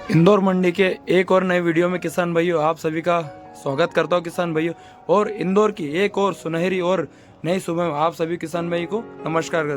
इंदौर मंडी के एक और नए वीडियो में किसान भाइयों आप सभी का स्वागत करता हूं किसान भाइयों। और इंदौर की एक और सुनहरी और नई सुबह में आप सभी किसान भाई को नमस्कार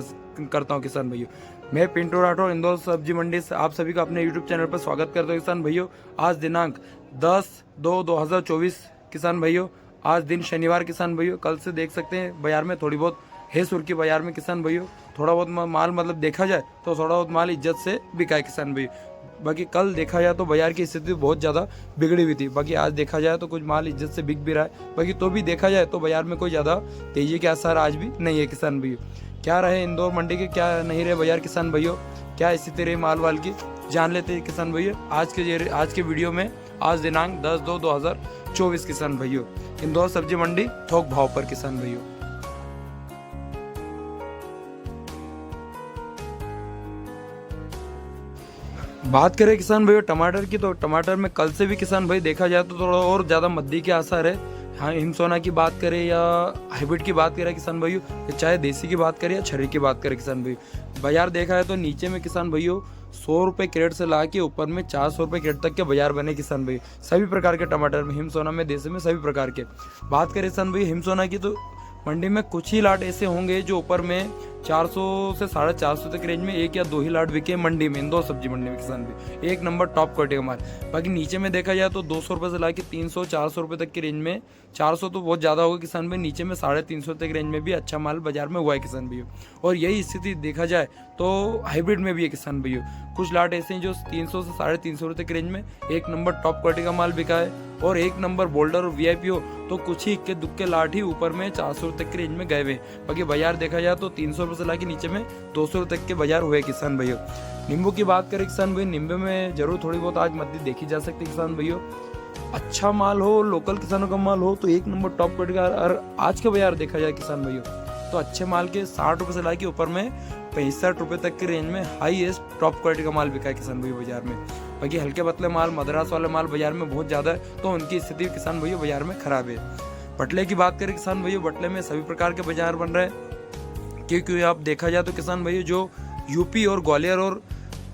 करता हूं किसान भाइयों। मैं पिंटू राठौर इंदौर सब्जी मंडी से आप सभी का अपने यूट्यूब चैनल पर स्वागत करता हूं किसान भाइयों। आज दिनांक 10/2/2024 किसान भाइयों, आज दिन शनिवार किसान भाइयों। कल से देख सकते हैं बाजार में थोड़ी बहुत है सुर्खी बाजार में किसान भाइयों। थोड़ा बहुत माल मतलब देखा जाए तो थोड़ा बहुत माल इज्जत से बिका है किसान भाइयों। बाकी कल देखा जाए तो बाजार की स्थिति बहुत ज़्यादा बिगड़ी हुई थी। बाकी आज देखा जाए तो कुछ माल इज्जत से बिक भी रहा है। बाकी तो भी देखा जाए तो बाजार में कोई ज़्यादा तेजी के आसार आज भी नहीं है किसान भाइयों। क्या रहे इंदौर मंडी के, क्या नहीं रहे बाजार किसान भाइयों, क्या स्थिति रही माल वाल की, जान लेते हैं किसान भाइयों आज के वीडियो में। आज दिनांक 10/2/2024 किसान भाइयों, इंदौर सब्जी मंडी थोक भाव पर किसान भाइयों। बात करें किसान भाई टमाटर की, तो टमाटर में कल से भी किसान भाई देखा जाए तो थोड़ा और ज़्यादा मद्दी के आसार है। हाँ, हिमसोना की बात करें या हाइब्रिड की बात करें किसान भाइयों, चाहे देसी की बात करें या छर्री की बात करें किसान भाई, बाजार देखा है तो नीचे में किसान भाइयों 100 रुपये क्रेट से ला के ऊपर में 400 रुपये क्रेट तक के बाजार बने किसान भाई। सभी प्रकार के टमाटर में, हिमसोना में, देसी में, सभी प्रकार के। बात करें किसान भाई हिमसोना की, तो मंडी में कुछ ही लाट ऐसे होंगे जो ऊपर में 400 से 450 तक रेंज में एक या दो ही लाट बिके मंडी में, इंदौर सब्जी मंडी में किसान भी। एक नंबर टॉप क्वालिटी का माल। बाकी नीचे में देखा जाए तो 200 रुपये से ला के 300-400 रुपये तक की रेंज में, 400 तो बहुत ज़्यादा होगा किसान भाई, नीचे में 350 तक रेंज में भी अच्छा माल बाजार में हुआ है किसान भैया। और यही स्थिति देखा जाए तो हाइब्रिड में भी है किसान भैया। कुछ लाट ऐसे हैं जो 300 से 350 रुपये तक रेंज में एक नंबर टॉप क्वालिटी का माल बिका है। और एक नंबर बोल्डर और वीआईपी हो तो कुछ ही इक्के दुक्के लाट ही ऊपर में 400 तक की रेंज में गए हुए। बाकी बाजार देखा जाए तो 300 रुपये से ला के नीचे में 200 तक के बाजार हुए किसान भैया। नींबू की बात करें किसान भाई, नींबू में जरूर थोड़ी बहुत आज मद्दी देखी जा सकती है किसान भैया। अच्छा माल हो, लोकल किसानों का माल हो तो एक नंबर टॉप क्वालिटी का। और आज के बाजार देखा जाए किसान भैया तो अच्छे माल के 60 रुपये से ला के ऊपर में 65 रुपये तक की रेंज में हाईएस्ट टॉप क्वालिटी का माल बिका है किसान भैया बाजार में। बाकी हल्के पतले माल, मद्रास वाले माल बाजार में बहुत ज़्यादा है तो उनकी स्थिति किसान भैया बाजार में खराब है। बटले की बात करें किसान भैया, बटले में सभी प्रकार के बाजार बन रहे हैं। क्योंकि आप देखा जाए तो किसान भैया जो यूपी और ग्वालियर और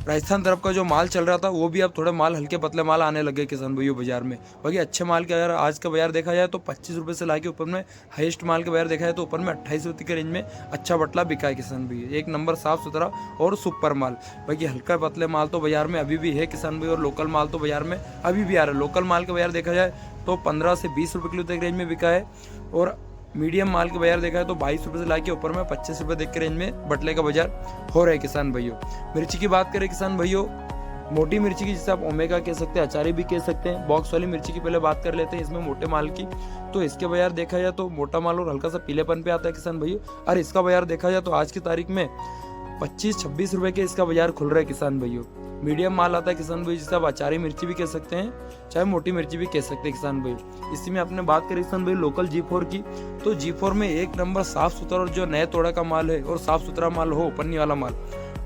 राजस्थान तरफ का जो माल चल रहा था वो भी अब थोड़े माल, हल्के पतले माल आने लगे किसान भैया बाजार में। बाकी अच्छे माल के अगर आज का बाजार देखा जाए तो 25 रुपये से लाके ऊपर में हाईएस्ट माल के बाजार देखा जाए तो ऊपर में 28 रुपये के रेंज में अच्छा बटला बिका है किसान भैया। एक नंबर साफ सुथरा और सुपर माल। बाकी हल्का पतले माल तो बाजार में अभी भी है किसान भैया, और लोकल माल तो बाजार में अभी भी आ रहा है। लोकल माल का बाजार देखा जाए तो 15 से 20 रुपये किलो तक रेंज में बिका है। और मीडियम माल के बाजार देखा है तो 22 रुपये से लाके ऊपर में 25 रुपये तक के रेंज में बटले का बाजार हो रहा है किसान भाइयों। मिर्ची की बात करें किसान भाइयों, मोटी मिर्ची की जिसे आप ओमेगा कह सकते हैं, अचारी भी कह सकते हैं। बॉक्स वाली मिर्ची की पहले बात कर लेते हैं इसमें मोटे माल की। तो इसके बाजार देखा जाए तो मोटा माल और हल्का सा पीलेपन पे आता है किसान भाइयों। और इसका बाजार देखा जाए तो आज की तारीख में 25-26 रुपये के इसका बाजार खुल रहा है किसान भाइयों। मीडियम माल आता है किसान भाई, जिसे आप अचारी मिर्ची भी कह सकते हैं, चाहे मोटी मिर्ची भी कह सकते हैं किसान भाई। इसी में आपने बात करी किसान भाई लोकल G4 की, तो G4 में एक नंबर साफ सुथरा और जो नए तोड़ा का माल है और साफ सुथरा माल हो, पन्नी वाला माल,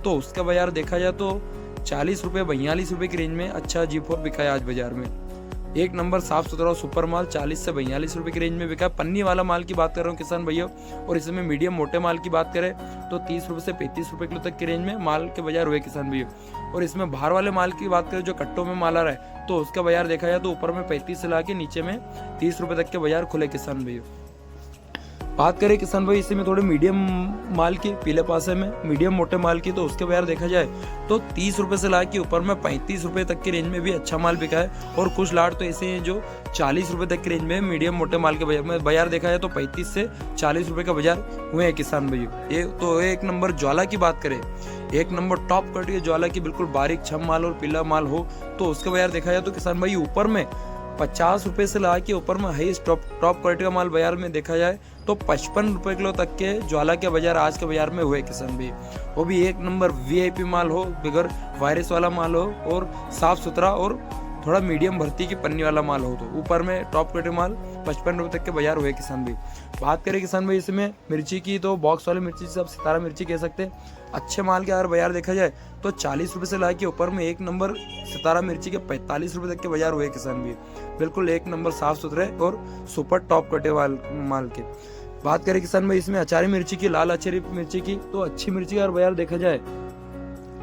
तो उसका बाजार देखा जाए तो 40 रुपये 42 रुपये की रेंज में अच्छा G4 बिका है आज बाजार में। एक नंबर साफ सुथरा और सुपर माल 40 से 42 रुपये की रेंज में बिका। पन्नी वाला माल की बात कर रहा हूँ किसान भैया। और इसमें मीडियम मोटे माल की बात करें तो 30 रुपये से 35 रुपये किलो तक की रेंज में माल के बाजार हुए किसान भैया। और इसमें बाहर वाले माल की बात करें जो कट्टों में माल आ रहा है तो उसका बाजार देखा जाए तो ऊपर में 35 से ला के नीचे में 30 रुपये तक के बाजार खुले किसान भैया। बात करें किसान भाई इसी में थोड़े मीडियम माल की, पीले पासे में मीडियम मोटे माल की, तो उसके बाजार देखा जाए तो 30 रुपये से ला के ऊपर में 35 रुपये तक की रेंज में भी अच्छा माल बिका है। और कुछ लाट तो ऐसे हैं जो 40 रुपये तक की रेंज में मीडियम मोटे माल के बाजार देखा जाए तो 35 से 40 रुपये का बाजार हुए हैं किसान भैया। ये तो एक नंबर ज्वाला की बात करें, एक नंबर टॉप क्वालिटी ज्वाला की बिल्कुल बारीक छम माल और पीला माल हो तो उसके बाजार देखा जाए तो किसान भाई ऊपर में 50 रुपये से ला के ऊपर में हाईएस्ट टॉप क्वालिटी का माल बाजार में देखा जाए तो 55 रुपये किलो तक के ज्वाला के बाजार आज के बाजार में हुए किसान भी। वो भी एक नंबर वीआईपी माल हो, बगैर वायरस वाला माल हो और साफ सुथरा और थोड़ा मीडियम भर्ती की पन्नी वाला माल हो तो ऊपर में टॉप क्वालिटी माल 55 रुपये तक के बाजार हुए किसान भाई। बात करें किसान भाई इसमें मिर्ची की, तो बॉक्स वाली मिर्ची से आप सितारा मिर्ची कह सकते हैं। अच्छे माल के अगर बाजार देखा जाए तो 40 रुपये से ला के ऊपर में एक नंबर सितारा मिर्ची के 45 रुपये तक के बाजार हुए किसान भाई। बिल्कुल एक नंबर साफ सुथरे और सुपर टॉप क्वालिटी माल के। बात करें किसान भाई इसमें अचारी मिर्ची की, लाल अचारी मिर्ची की, तो अच्छी मिर्ची का अगर बाजार देखा जाए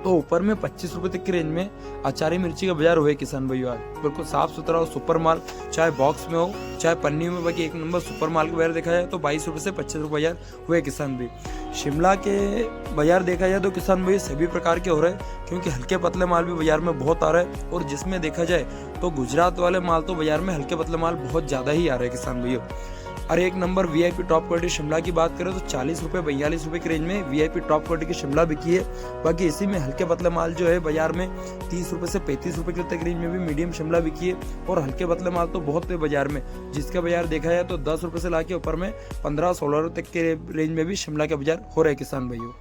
तो ऊपर में 25 रुपए तक की रेंज में अचारी मिर्ची का बाजार हुए किसान भाइयों। आज बिल्कुल साफ सुथरा और सुपर माल, चाहे बॉक्स में हो चाहे पन्नी में, बाकी एक नंबर सुपर माल का बाजार देखा जाए तो 22 रुपए से 25 रुपए बाजार हुए किसान भाई। शिमला के बाजार देखा जाए तो किसान भाई सभी प्रकार के हो रहे हैं, क्योंकि हल्के पतले माल भी बाजार में बहुत आ रहा है। और जिसमें देखा जाए तो गुजरात वाले माल तो बाजार में हल्के पतले माल बहुत ज्यादा ही आ रहे हैं किसान भाइयों। और एक number VIP top quality Shimla की बात करें तो 40 रुपए 42 रुपए की रेंज में वीआईपी टॉप क्वालिटी की शिमला बिकी है। बाकी इसी में हल्के पतले माल जो है बाजार में 30 रुपए से 35 रुपए की तक रेंज में भी मीडियम शिमला बिकी है। और हल्के पतले माल तो बहुत है बाजार में, जिसका बाजार देखा जाए तो 10 रुपए से लाके ऊपर में 15-16 रुपए तक के रेंज में भी शिमला के बाजार हो रहे किसान भाइयों।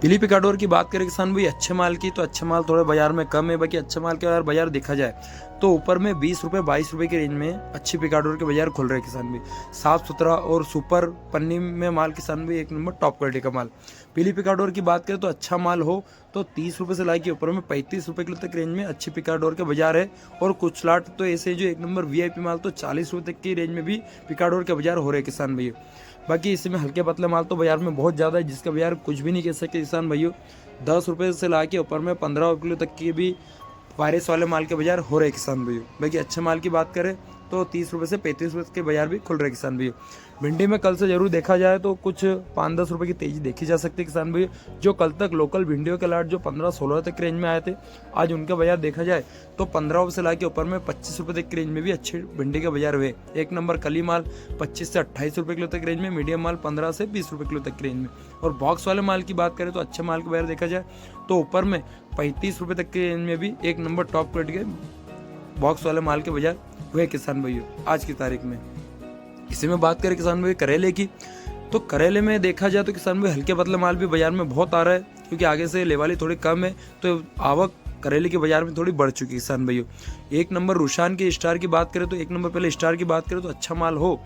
पीली पिकाडोर की बात करें किसान भाई अच्छे माल की, तो अच्छे माल थोड़े बाजार में कम है। बाकी अच्छे माल के बाजार देखा जाए तो ऊपर में 20 रुपए 22 रुपए की रेंज में अच्छी पिकाडोर के बाजार खुल रहे किसान भाई। साफ सुथरा और सुपर पन्नी में माल किसान भाई एक नंबर टॉप क्वालिटी का माल। पीली पिकाडोर की बात करें तो अच्छा माल हो तो 30 रुपए से लाके ऊपर में 35 रुपए किलो तक रेंज में अच्छी पिकाडोर के बाजार है। और कुछ लाट तो ऐसे जो एक नंबर वीआईपी माल तो 40 रुपए तक की रेंज में भी पिकाडोर के बाजार हो रहे किसान भाई। बाकी इसमें हल्के पतले माल तो बाजार में बहुत ज़्यादा है, जिसका बाजार कुछ भी नहीं कह सकते किसान भाइयों। 10 रुपए से लाके ऊपर में 15 किलो तक की भी वायरस वाले माल के बाजार हो रहे किसान भाइयों। बाकी अच्छे माल की बात करें तो 30 रुपए से 35 रुपए के बाजार भी खुल रहे किसान भाइयों। भिंडी में कल से जरूर देखा जाए तो कुछ 5-10 रुपए की तेजी देखी जा सकती है किसान भाई। जो कल तक लोकल भिंडियों के लाट जो 15-16 तक रेंज में आए थे, आज उनका बाजार देखा जाए तो 15 रुपए से लाके ऊपर में 25 रुपए तक की रेंज में भी अच्छे भिंडी के बाजार हुए। एक नंबर कली माल 25 से 28 रुपए किलो तक रेंज में, मीडियम माल 15 से 20 रुपए किलो तक की रेंज में। और बॉक्स वाले माल की बात करें तो अच्छे माल के बाजार देखा जाए तो ऊपर में 35 रुपए तक की रेंज में भी एक नंबर टॉप क्वालिटी के बॉक्स वाले माल के बाजार हुए किसान भाइयों आज की तारीख में। इसी में बात करें किसान भाई करेले की, तो करेले में देखा जाए तो किसान भाई हल्के पतले माल भी बाजार में बहुत आ रहा है, क्योंकि आगे से लेवाली थोड़ी कम है तो आवक करेले के बाजार में थोड़ी बढ़ चुकी है किसान भाइयों। एक नंबर रुशान के स्टार की बात करें तो एक नंबर पहले स्टार की बात करें तो अच्छा माल हो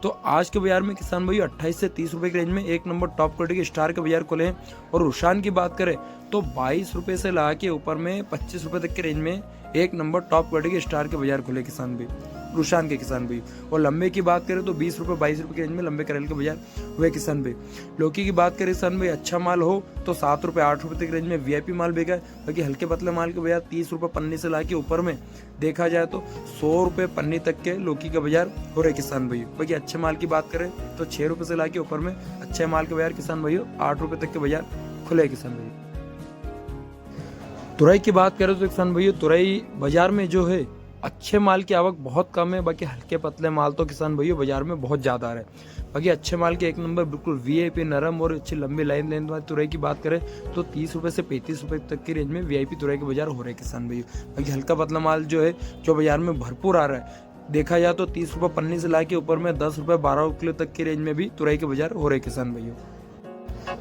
तो आज के बाजार में किसान भाई 28 से 30 रुपए की रेंज में एक नंबर टॉप क्वालिटी के स्टार के बाजार खुले हैं। और रुशान की बात करें तो 22 रुपए से ला के ऊपर में 25 रुपए तक के रेंज में एक नंबर टॉप क्वालिटी के स्टार के बाजार खुले किसान भाई, रुशान के किसान भाई। और लंबे की बात करें तो 20 रुपए 22 रुपए की रेंज में लंबे करेले के बाजार हुए किसान भाई। लौकी की बात करें किसान भाई अच्छा माल हो तो 7 रुपए 8 रुपए तक रेंज में वीआईपी माल बिका है। बाकी हल्के पतले माल के बाजार 30 रुपए पन्नी से लाके ऊपर में देखा जाए तो 100 रुपए पन्नी तक के लौकी का बाजार हो रहे किसान भाई। बाकी अच्छे माल की बात करें तो 6 रुपए से लाके ऊपर में अच्छे माल के बाजार किसान भाइयों 8 रुपए तक के बाजार खुले किसान भाई। तुरई की बात करें तो किसान भाइयों तुरई बाजार में जो है अच्छे माल की आवक बहुत कम है। बाकी हल्के पतले माल तो किसान भाइयों बाजार में बहुत ज्यादा आ रहे हैं। बाकी अच्छे माल के एक नंबर बिल्कुल वीआईपी नरम और अच्छी लंबी लाइन लेंथ वाली तुरई की बात करें तो 30 रुपए से 35 रुपए तक की रेंज में वीआईपी तुरई के बाजार हो रहे हैं किसान भाइयों। बाकी हल्का पतला माल जो है जो बाजार में भरपूर आ रहा है देखा जाए तो 30 रुपए पन्नी से लाके ऊपर में 10 रुपए 12 किलो तक की रेंज में भी तुरई के बाजार हो रहे किसान भाइयों।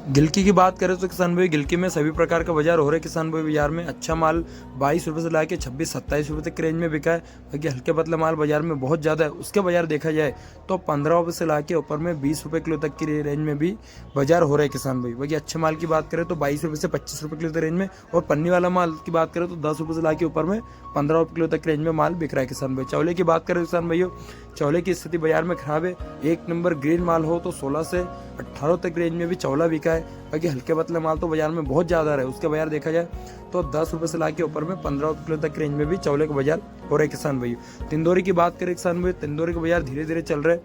गिलकी की बात करें तो किसान भाई गिलकी में सभी प्रकार का बाजार हो रहा है किसान भाई। बाजार में अच्छा माल 22 रुपए से लाके 26-27 रुपए तक की रेंज में बिका है। बाकी हल्के पतले माल बाजार में बहुत ज्यादा है, उसके बाजार देखा जाए तो 15 रुपए से लाके ऊपर में 20 रुपए किलो तक की रेंज में भी बाजार हो रहा है किसान भाई। बाकी अच्छे माल की बात करें तो 22 रुपए से 25 रुपए किलो तक रेंज में। और पन्नी वाला माल की बात करें तो 10 रुपए से लाके ऊपर में 15 रुपए किलो तक रेंज में माल बिक रहा है किसान भाई। चौले की बात करें किसान भाइयों चौले की स्थिति बाजार में खराब है। एक नंबर ग्रीन माल हो तो 16 से 18 तक रेंज में भी चौला बिका है। बाकी हल्के पतले माल तो बाजार में बहुत ज्यादा रहे, उसके बाजार देखा जाए तो 10 रुपए से लाके ऊपर में 15 किलो तक रेंज में भी चौले के बाजार हो रहे किसान भाई। तिंदोरी की बात करें किसान भाई तिंदोरी के बाजार धीरे धीरे चल रहे।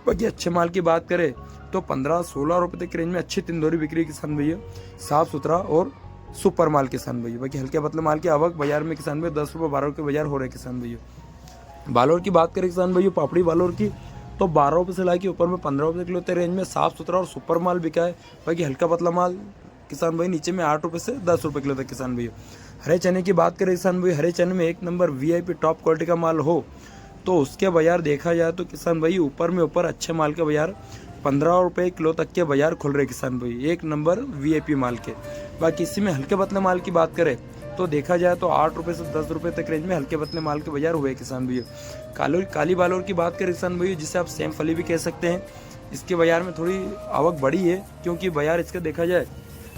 बाकी अच्छे माल की बात करें तो 15-16 रुपए तक रेंज में अच्छी तिंदोरी बिक्री किसान भैया, साफ सुथरा और सुपर माल किसान भैया। बाकी हल्के पतले माल की आवक बाजार में किसान भैया 10 रुपए 12 रुपए के बाजार हो रहे किसान भैया। बालोर की बात करें किसान भैया पापड़ी बालोर की तो 12 रुपए से लाके ऊपर में 15 रुपए किलो तक रेंज में साफ सुथरा और सुपर माल बिका है। बाकी हल्का पतला माल किसान भाई नीचे में 8 रुपए से 10 रुपए किलो तक किसान भैया। हरे चने की बात करें किसान भाई हरे चने में एक नंबर वीआईपी टॉप क्वालिटी का माल हो तो उसके बाजार देखा जाए तो किसान भाई ऊपर में ऊपर अच्छे माल के बाजार 15 रुपए किलो तक के बाजार खुल रहे किसान भाई, एक नंबर वीआईपी माल के। बाकी इसी में हल्के पतले माल की बात करें तो देखा जाए तो 8 रुपए से 10 रुपए तक रेंज में हल्के पतले माल के बाजार हुए किसान भैया। काली बालोर की बात करें किसान भैया जिसे आप सेम फली भी कह सकते हैं, इसके बाजार में थोड़ी आवक बढ़ी है क्योंकि बाजार इसका देखा जाए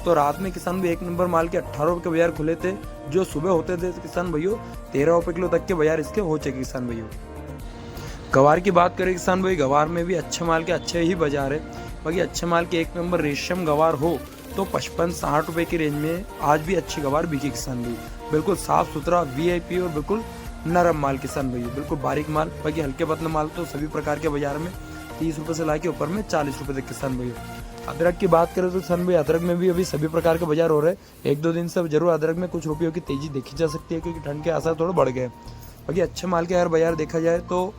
तो रात में किसान भाई एक नंबर माल के 18 रुपए के बाजार खुले थे, जो सुबह होते थे किसान भैया 13 रुपए किलो तक के बाजार इसके हो चुके किसान भैया। गवार की बात करें किसान भाई गवार में भी अच्छे माल के अच्छे ही बाजार है। बाकी अच्छे माल के एक नंबर रेशम गवार हो तो 55-60 रुपये की रेंज में आज भी अच्छी गवार बिकी किसान भाई। बिल्कुल साफ सुथरा VIP और बिल्कुल नरम माल किसान भाई, बिल्कुल बारीक माल। बाकी हल्के पतले माल तो सभी प्रकार के बाजार में 30 रुपये से लाके ऊपर में 40 रुपये तक किसान भाई। अदरक की बात करें तो किसान भाई अदरक में भी अभी सभी प्रकार के बाजार हो रहे हैं। 1-2 दिन से जरूर अदरक में कुछ रुपयों की तेजी देखी जा सकती है, क्योंकि ठंड के आसार थोड़े बढ़ गए। बाकी अच्छे माल के यार बाजार देखा जाए तो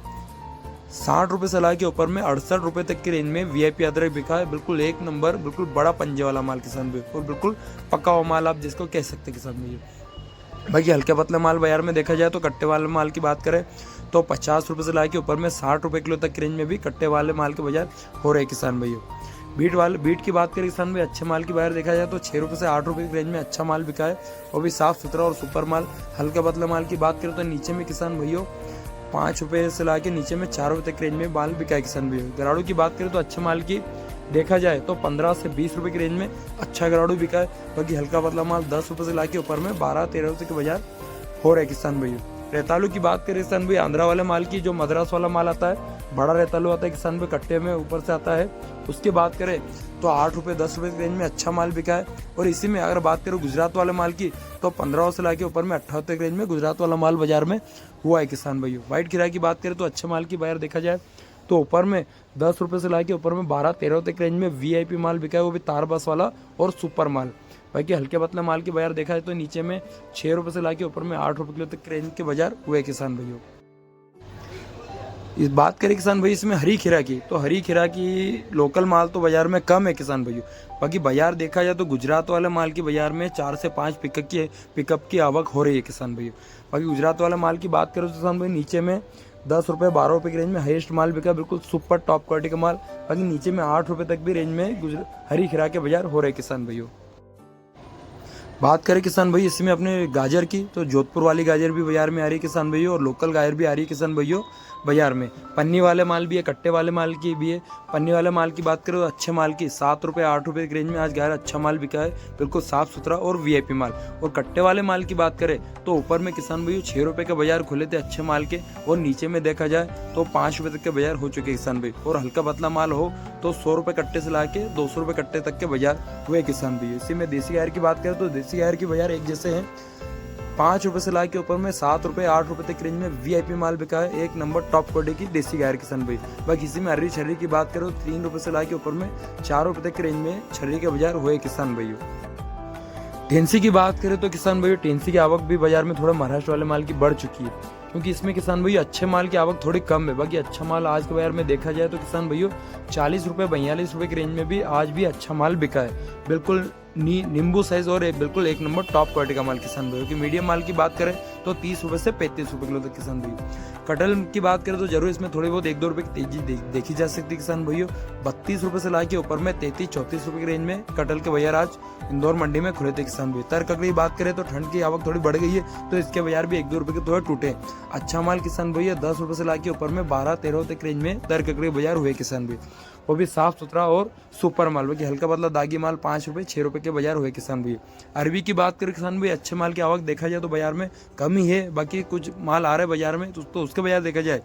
60 रुपये से ला के ऊपर में 68 रुपये तक की रेंज में VIP अदरक बिका है। बिल्कुल एक नंबर, बिल्कुल बड़ा पंजे वाला माल किसान भाई, और बिल्कुल पका हुआ माल आप जिसको कह सकते हैं किसान भाई। बाकी हल्के पतले माल बाजार में देखा जाए तो कट्टे वाले माल की बात करें तो 50 रुपये से ला के ऊपर में 60 रुपये किलो तक की रेंज में भी कट्टे वाले माल के बाजार हो रहे किसान भाइयों। बीट की बात करें किसान भाई, अच्छे माल की बाजार देखा जाए तो 6 रुपये से 8 रुपये की रेंज में अच्छा माल बिका है, वो भी साफ सुथरा और सुपर माल। हल्के पतले माल की बात करें तो नीचे में किसान भाइयों 5 रुपये से ला के नीचे में 4 रुपये तक रेंज में माल बिका है किसान भाइयों। गराड़ू की बात करें तो अच्छे माल की देखा जाए तो 15 से 20 रुपये की रेंज में अच्छा गराड़ू बिका है। बाकी हल्का पतला माल 10 रुपये से ला के ऊपर में 12-13 रुपये के बाजार हो रहे किसान भाइयों। रेतालू की बात करें किसान भाई, आंध्रा वाले माल की जो मद्रास वाला माल आता है, बड़ा रेतालू आता है किसान भाई, कट्टे में ऊपर से आता है, उसकी बात करें तो 8 रुपये 10 रुपये की रेंज में अच्छा माल बिका है। और इसी में अगर बात करें गुजरात वाले माल की तो 15 से ला के ऊपर में 78 की रेंज में गुजरात वाला माल बाजार में हुआ है किसान भाइयों। व्हाइट खीरा की बात करें तो अच्छे माल की बाजार देखा जाए तो ऊपर में 10 रुपये से ला के ऊपर में 12-13 तक रेंज में VIP माल बिका है, वो भी तार बस वाला और सुपर माल। बाकी हल्के पतले माल की बाजार देखा जाए तो नीचे में 6 रुपये से ला के ऊपर में 8 रुपये किलो तक रेंज के बाजार हुए किसान भाइयों। इस बात करें किसान भाई इसमें हरी खीरा की, तो हरी खीरा की लोकल माल तो बाजार में कम है किसान भाइयों। बाकी बाजार देखा जाए तो गुजरात वाले माल की बाजार में 4 से 5 पिकअप की आवक हो रही है किसान भाइयों। बाकी गुजरात वाले माल की बात करें तो किसान भाई नीचे में 10 रुपये 12 रुपये की रेंज में हाईएस्ट माल बिका, बिल्कुल सुपर टॉप क्वालिटी का माल। बाकी नीचे में 8 रुपये तक भी रेंज में हरी खीरा के बाजार हो रहे किसान भाइयों। बात करें किसान भाई इसमें अपने गाजर की, तो जोधपुर वाली गाजर भी बाजार में आ रही है किसान भाइयों, और लोकल गाजर भी आ रही है किसान भाइयों बाजार में। पन्नी वाले माल भी है, कट्टे वाले माल की भी है। पन्नी वाले माल की बात करें तो अच्छे माल की 7 रुपये 8 रुपये की रेंज में आज गाजर अच्छा माल बिका है, बिल्कुल साफ सुथरा और VIP माल। और कट्टे वाले माल की बात करें तो ऊपर में किसान भाइयों 6 रुपये के बाजार खुले थे अच्छे माल के, और नीचे में देखा जाए तो 5 रुपये तक के बाजार हो चुके किसान भाई। और हल्का पतला माल हो तो 100 रुपये कट्टे से ला के 200 रुपये कट्टे तक के बाजार हुए किसान भाई। इसी में देसी गायर की बात करें तो देसी गायर की बाजार एक जैसे हैं, 5 रुपये से ला के ऊपर में 7 रुपये 8 रुपये तक रेंज में VIP माल बिका है, एक नंबर टॉप क्वालिटी की देसी गायर किसान भाई। बाकी इसी में हरी छर्री की बात करो 3 रुपये से ला के ऊपर में 4 रुपये तक की रेंज में छर्री के बाजार हुए किसान भाइयों। टेंसी की बात करें तो किसान भाइयों टेंसी की आवक भी बाजार में थोड़ा महाराष्ट्र वाले माल की बढ़ चुकी है, क्योंकि इसमें किसान भाइयों अच्छे माल की आवक थोड़ी कम है। बाकी अच्छा माल आज के बाजार में देखा जाए तो किसान भाइयों 40 रुपये 42 रुपये की रेंज में भी आज भी अच्छा माल बिका है, बिल्कुल नींबू साइज और बिल्कुल एक नंबर टॉप क्वालिटी का माल किसान भाइयों की। मीडियम माल की बात करें तो 30 रुपये से 35 रुपये किलो तक किसान भाइयों। कटहल की बात करें तो जरूर इसमें थोड़ी बहुत 1-2 रुपये की तेजी देखी जा सकती है किसान भाइयों। 32 रुपये से ला के ऊपर में 33-34 रुपये की रेंज में कटहल के बाजार आज इंदौर मंडी में खुले थे किसान भाई। तर ककड़ी की बात करें तो ठंड की आवक थोड़ी बढ़ गई है, तो इसके बाजार भी 1-2 रुपये के थोड़े टूटे। अच्छा माल किसान भैया 10 रुपये से ला के ऊपर में 12-13 तक रेंज में तर ककड़ी बाजार हुए किसान भाई, वो भी साफ सुथरा और सुपर माल। बाकी हल्का पतला दागी माल 5 रुपये 6 रुपये के बाजार हुए किसान भाई। अरबी की बात करें किसान भाई अच्छे माल की आवक देखा जाए तो बाजार में कम ही है, बाकी कुछ माल आ रहा है बाजार में तो उसके बाजार देखा जाए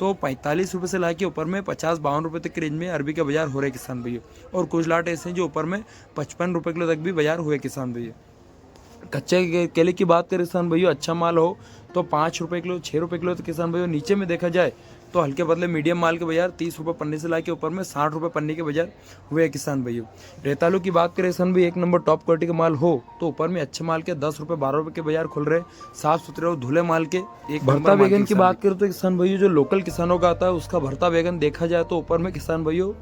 तो 45 रुपये से ला के ऊपर में 50-52 रुपये तक की रेंज में अरबी के बाजार हो रहे किसान भैया। और कुछ लाट ऐसे हैं जो ऊपर में 55 रुपये किलो तक भी बाजार हुए किसान भैया। कच्चे केले की बात करें किसान भैया अच्छा माल हो तो 5 रुपये किलो 6 रुपये किलो तक किसान भैया। नीचे में देखा जाए तो हल्के पतले मीडियम माल के बाजार 30 रुपये पन्नी से ला के ऊपर में 60 रुपये पन्नी के बाजार हुए किसान भैया। रेतालू की बात करें किसान भाई एक नंबर टॉप क्वालिटी का माल हो तो ऊपर में अच्छे माल के 10 रुपये 12 रुपये के बाजार खुल रहे, साफ सुथरे और धुले माल के। एक भरता बैगन की बात करें तो किसान भैया जो लोकल किसानों का आता है उसका भरता बैगन देखा जाए तो ऊपर में किसान भैया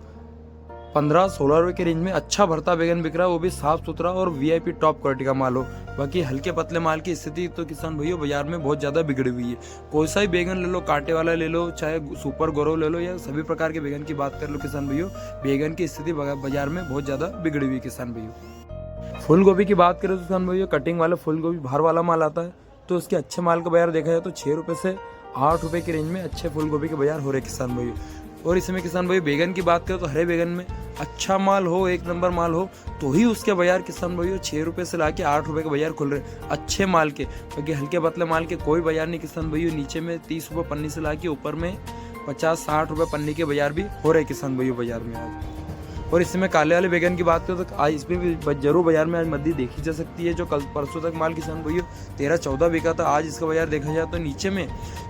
15-16 रुपये की रेंज में अच्छा भरता बैगन बिक रहा है, वो भी साफ सुथरा और VIP टॉप क्वालिटी का माल हो। बाकी हल्के पतले माल की स्थिति तो किसान भैया बाजार में बहुत ज़्यादा बिगड़ी हुई है। कोई सा ही बैगन ले लो, कांटे वाला ले लो, चाहे सुपर गौरव ले लो, या सभी प्रकार के बैगन की बात कर लो किसान भैया, बैगन की स्थिति बाजार में बहुत ज़्यादा बिगड़ी हुई है किसान भैया। फूल गोभी की बात करें तो किसान भैया कटिंग वाला फूल गोभी बाहर वाला माल आता है तो उसके अच्छे माल का बाजार देखा जाए तो 6 रुपये से 8 रुपये की रेंज में अच्छे फूल गोभी के बाजार हो रहे किसान भैया। और इसमें किसान भाई बैगन की बात करें तो हरे बैगन में अच्छा माल हो, एक नंबर माल हो तो ही उसके बाजार किसान भाई 6 रुपये से लाके 8 रुपये के बाजार खुल रहे अच्छे माल के। क्योंकि हल्के पतले माल के कोई बाजार नहीं किसान भाई। नीचे में 30 रुपये पन्नी से लाके ऊपर में 50-60 रुपये पन्नी के बाजार भी हो रहे किसान भाई बाजार में आज। और इसमें काले वाले बैगन की बात करें तो आज इसमें भी जरूर बाजार में आज मंदी देखी जा सकती है। जो कल परसों तक माल किसान भाइयों 13-14 बिका था, आज इसका बाजार देखा जाए तो नीचे में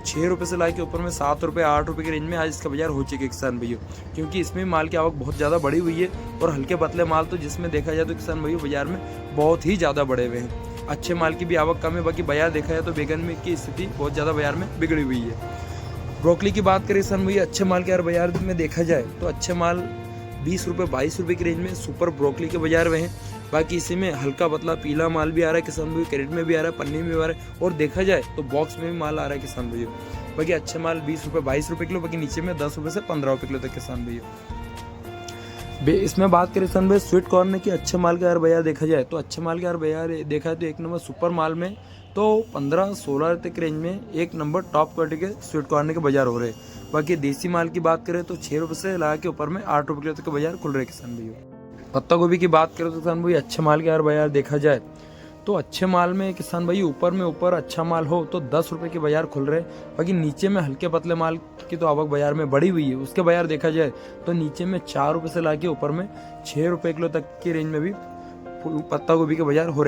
6 रुपये से लाके ऊपर में 7 रुपये 8 रुपये की रेंज में आज इसका बाजार हो चुके किसान भाइयों, क्योंकि इसमें माल की आवक बहुत ज़्यादा बढ़ी हुई है। और हल्के पतले माल तो जिसमें देखा जाए तो किसान भाइयों बाजार में बहुत ही ज़्यादा बढ़े हुए हैं। अच्छे माल की भी आवक कम है, बाकी बाजार देखा जाए तो बैगन में की स्थिति बहुत ज़्यादा बाजार में बिगड़ी हुई है। ब्रोकली की बात करें किसान भाई, अच्छे माल के यार बाजार में देखा जाए तो अच्छे माल 20 रुपये 22 रुपये की रेंज में सुपर ब्रोकली के बाजार में है। बाकी इसी में हल्का पतला पीला माल भी आ रहा है किसान भाई, कैरेट में भी आ रहा है, पन्नी में भी आ रहा है, और देखा जाए तो बॉक्स में भी माल आ रहा है किसान भैया। बाकी अच्छे माल 20 रुपये 22 रुपये किलो, बाकी नीचे में 10 रुपये से 15 रुपये किलो तक किसान भैया। इसमें बात करें किसान भाई स्वीट कॉर्न की अच्छे माल का यार बाजार देखा जाए तो अच्छे माल का यार बाजार देखा है तो एक नंबर सुपर माल में तो 15-16 तक रेंज में एक नंबर टॉप क्वालिटी के स्वीट कॉर्न के बाजार हो रहे हैं। बाकी देसी माल की बात करें तो 6 रुपये से लगा के ऊपर में 8 रुपये किलो तक के बाजार खुल रहे किसान भैया। पत्ता गोभी की बात करें तो किसान भाई अच्छे माल के यार बाजार देखा जाए तो अच्छे माल में किसान भाई ऊपर अच्छा माल हो तो 10 रुपये के बाजार खुल रहे। बाकी नीचे में हल्के पतले माल की तो आवक बाजार में बढ़ी हुई है, उसके बाजार देखा जाए तो नीचे में 4 रुपये से लाके ऊपर में 6 रुपये किलो तक की रेंज में भी पत्ता गोभी के बाजार हो रहे।